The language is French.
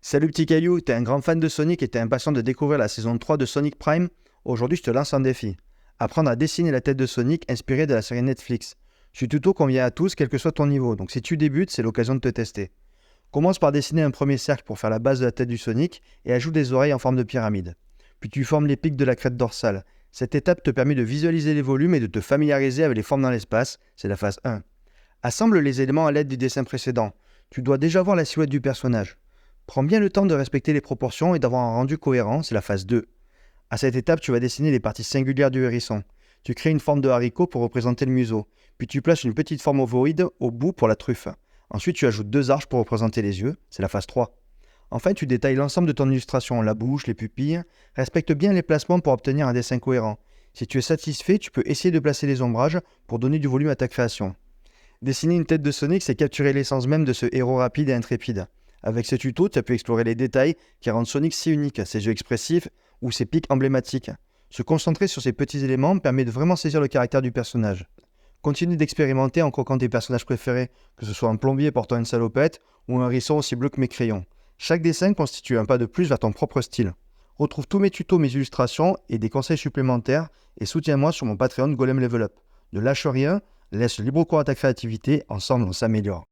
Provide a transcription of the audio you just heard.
Salut petit caillou, t'es un grand fan de Sonic et t'es impatient de découvrir la saison 3 de Sonic Prime? Aujourd'hui je te lance un défi. Apprendre à dessiner la tête de Sonic inspirée de la série Netflix. Ce tuto convient à tous quel que soit ton niveau, donc si tu débutes c'est l'occasion de te tester. Commence par dessiner un premier cercle pour faire la base de la tête du Sonic et ajoute des oreilles en forme de pyramide. Puis tu formes les pics de la crête dorsale. Cette étape te permet de visualiser les volumes et de te familiariser avec les formes dans l'espace, c'est la phase 1. Assemble les éléments à l'aide du dessin précédent. Tu dois déjà voir la silhouette du personnage. Prends bien le temps de respecter les proportions et d'avoir un rendu cohérent, c'est la phase 2. À cette étape, tu vas dessiner les parties singulières du hérisson. Tu crées une forme de haricot pour représenter le museau, puis tu places une petite forme ovoïde au bout pour la truffe. Ensuite, tu ajoutes deux arches pour représenter les yeux, c'est la phase 3. Enfin, tu détailles l'ensemble de ton illustration, la bouche, les pupilles. Respecte bien les placements pour obtenir un dessin cohérent. Si tu es satisfait, tu peux essayer de placer les ombrages pour donner du volume à ta création. Dessiner une tête de Sonic, c'est capturer l'essence même de ce héros rapide et intrépide. Avec ce tuto, tu as pu explorer les détails qui rendent Sonic si unique, ses yeux expressifs ou ses pics emblématiques. Se concentrer sur ces petits éléments permet de vraiment saisir le caractère du personnage. Continue d'expérimenter en croquant tes personnages préférés, que ce soit un plombier portant une salopette ou un hérisson aussi bleu que mes crayons. Chaque dessin constitue un pas de plus vers ton propre style. Retrouve tous mes tutos, mes illustrations et des conseils supplémentaires et soutiens-moi sur mon Patreon Golem Level Up. Ne lâche rien, laisse libre cours à ta créativité, ensemble on s'améliore.